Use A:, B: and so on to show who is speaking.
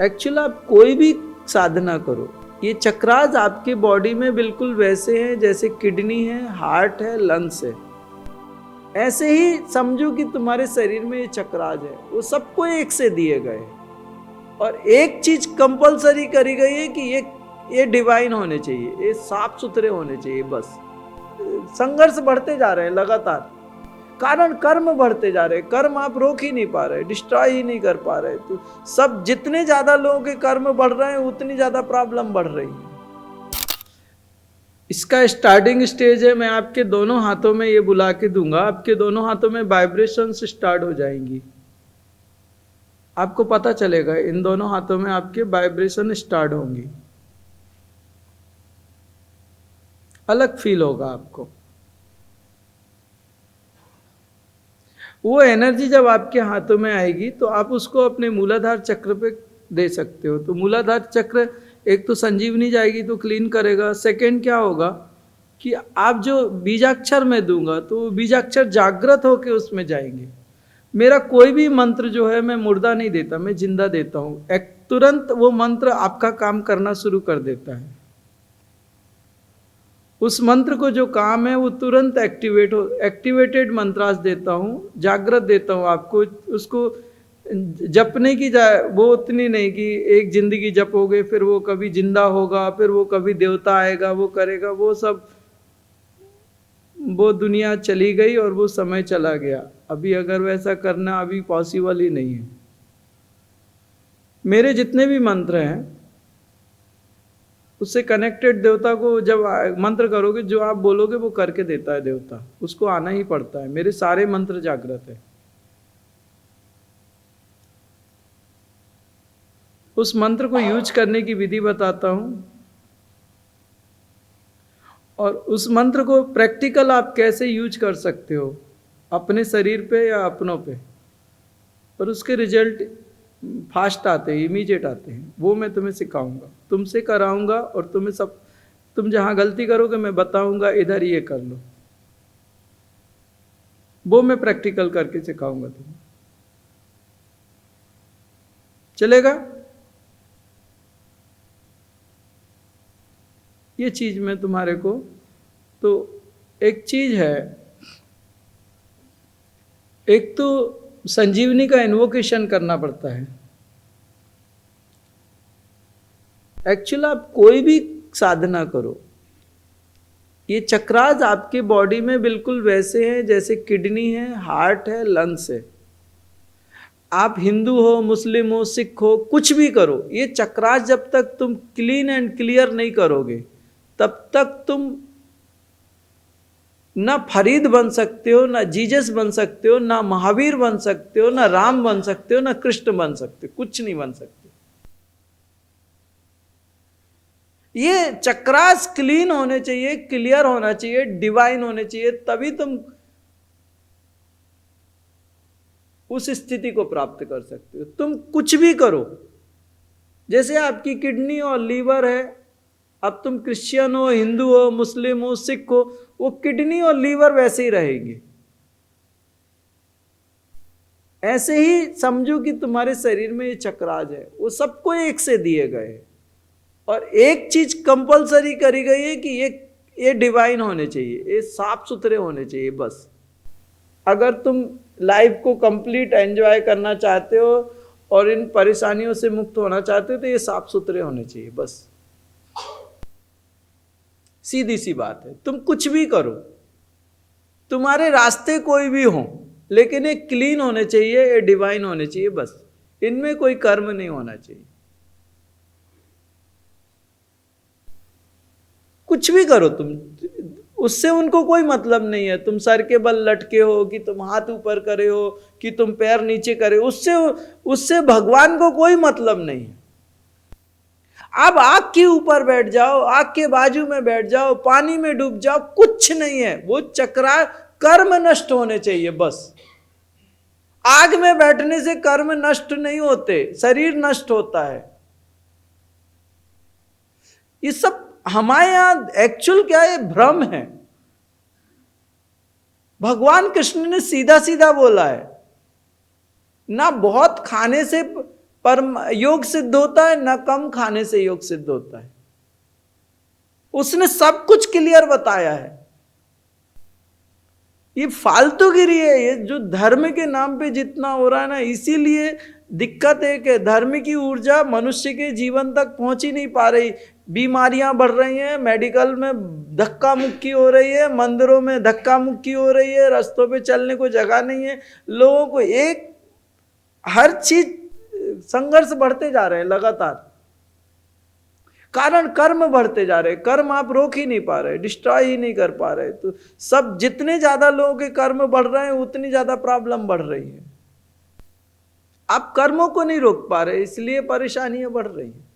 A: Actually आप कोई भी साधना करो, ये चक्रास आपके बॉडी में बिल्कुल वैसे हैं जैसे किडनी है, हार्ट है, लंग्स है। ऐसे ही समझो कि तुम्हारे शरीर में ये चक्रास है, वो सबको एक से दिए गए और एक चीज कंपलसरी करी गई है कि ये डिवाइन होने चाहिए, ये साफ सुथरे होने चाहिए। बस संघर्ष बढ़ते जा रहे हैं लगातार, कारण कर्म बढ़ते जा रहे हैं। कर्म आप रोक ही नहीं पा रहे, डिस्ट्रॉय ही नहीं कर पा रहे। तो सब जितने ज्यादा लोगों के कर्म बढ़ रहे हैं उतनी ज्यादा प्रॉब्लम बढ़ रही है। इसका स्टार्टिंग स्टेज है, मैं आपके दोनों हाथों में ये बुला के दूंगा, आपके दोनों हाथों में वाइब्रेशंस स्टार्ट हो जाएंगी। आपको पता चलेगा इन दोनों हाथों में आपके वाइब्रेशन स्टार्ट होंगी, अलग फील होगा आपको। वो एनर्जी जब आपके हाथों में आएगी तो आप उसको अपने मूलाधार चक्र पे दे सकते हो। तो मूलाधार चक्र एक तो संजीवनी जाएगी तो क्लीन करेगा। सेकंड क्या होगा कि आप जो बीजाक्षर में दूंगा तो बीजाक्षर जागृत होके उसमें जाएंगे। मेरा कोई भी मंत्र जो है मैं मुर्दा नहीं देता, मैं जिंदा देता हूँ। तुरंत वो मंत्र आपका काम करना शुरू कर देता है। उस मंत्र को जो काम है वो तुरंत एक्टिवेटेड मंत्रास देता हूँ, जागृत देता हूँ आपको। उसको जपने की वो उतनी नहीं कि एक जिंदगी जपोगे फिर वो कभी जिंदा होगा, फिर वो कभी देवता आएगा वो करेगा। वो सब वो दुनिया चली गई और वो समय चला गया। अभी अगर वैसा करना अभी पॉसिबल ही नहीं है। मेरे जितने भी मंत्र हैं उससे कनेक्टेड देवता को जब मंत्र करोगे, जो आप बोलोगे वो करके देता है देवता, उसको आना ही पड़ता है। मेरे सारे मंत्र जागृत है। उस मंत्र को यूज करने की विधि बताता हूं और उस मंत्र को प्रैक्टिकल आप कैसे यूज कर सकते हो अपने शरीर पे या अपनों पे, और उसके रिजल्ट फास्ट आते हैं, इमीडिएट आते हैं। वो मैं तुम्हें सिखाऊंगा, तुमसे कराऊंगा और तुम जहां गलती करोगे मैं बताऊंगा इधर ये कर लो। वो मैं प्रैक्टिकल करके सिखाऊंगा तुम्हें। चलेगा? ये चीज मैं तुम्हारे को, तो एक चीज है, एक तो संजीवनी का इन्वोकेशन करना पड़ता है। एक्चुअली आप कोई भी साधना करो, ये चक्रास आपके बॉडी में बिल्कुल वैसे हैं जैसे किडनी है, हार्ट है, लंग्स है। आप हिंदू हो, मुस्लिम हो, सिख हो, कुछ भी करो, ये चक्रास जब तक तुम क्लीन एंड क्लियर नहीं करोगे तब तक तुम ना फरीद बन सकते हो, ना जीसस बन सकते हो, ना महावीर बन सकते हो, ना राम बन सकते हो, ना कृष्ण बन सकते हो, कुछ नहीं बन सकते। ये चक्रास क्लीन होने चाहिए, क्लियर होना चाहिए, डिवाइन होने चाहिए, तभी तुम उस स्थिति को प्राप्त कर सकते हो। तुम कुछ भी करो, जैसे आपकी किडनी और लीवर है, अब तुम क्रिश्चियन हो, हिंदू हो, मुस्लिम हो, सिख हो, वो किडनी और लीवर वैसे ही रहेंगे। ऐसे ही समझो कि तुम्हारे शरीर में ये चक्रास है, वो सबको एक से दिए गए और एक चीज कंपलसरी करी गई है कि ये डिवाइन होने चाहिए, ये साफ सुथरे होने चाहिए। बस अगर तुम लाइफ को कंप्लीट एंजॉय करना चाहते हो और इन परेशानियों से मुक्त होना चाहते हो तो ये साफ सुथरे होने चाहिए। बस सीधी सी बात है। तुम कुछ भी करो, तुम्हारे रास्ते कोई भी हो, लेकिन ये क्लीन होने चाहिए, ये डिवाइन होने चाहिए। बस इनमें कोई कर्म नहीं होना चाहिए। कुछ भी करो तुम, उससे उनको कोई मतलब नहीं है। तुम सर के बल लटके हो कि तुम हाथ ऊपर करे हो कि तुम पैर नीचे करे, उससे भगवान को कोई मतलब नहीं है। आप आग के ऊपर बैठ जाओ, आग के बाजू में बैठ जाओ, पानी में डूब जाओ, कुछ नहीं है। वो चक्रा कर्म नष्ट होने चाहिए। बस आग में बैठने से कर्म नष्ट नहीं होते, शरीर नष्ट होता है। ये सब हमारे यहां एक्चुअल क्या है, भ्रम है। भगवान कृष्ण ने सीधा सीधा बोला है ना, बहुत खाने से पर योग सिद्ध होता है न कम खाने से योग सिद्ध होता है। उसने सब कुछ क्लियर बताया है। ये फालतूगिरी है, ये जो धर्म के नाम पे जितना हो रहा है ना, इसीलिए दिक्कत एक है, धर्म की ऊर्जा मनुष्य के जीवन तक पहुंच ही नहीं पा रही। बीमारियां बढ़ रही हैं, मेडिकल में धक्का मुक्की हो रही है, मंदिरों में धक्का मुक्की हो रही है, रास्तों पे चलने को जगह नहीं है, लोगों को एक हर चीज संघर्ष बढ़ते जा रहे हैं लगातार। कारण कर्म बढ़ते जा रहे, कर्म आप रोक ही नहीं पा रहे, डिस्ट्रॉय ही नहीं कर पा रहे। तो सब जितने ज्यादा लोगों के कर्म बढ़ रहे हैं उतनी ज्यादा प्रॉब्लम बढ़ रही है। आप कर्मों को नहीं रोक पा रहे, इसलिए परेशानियां बढ़ रही हैं।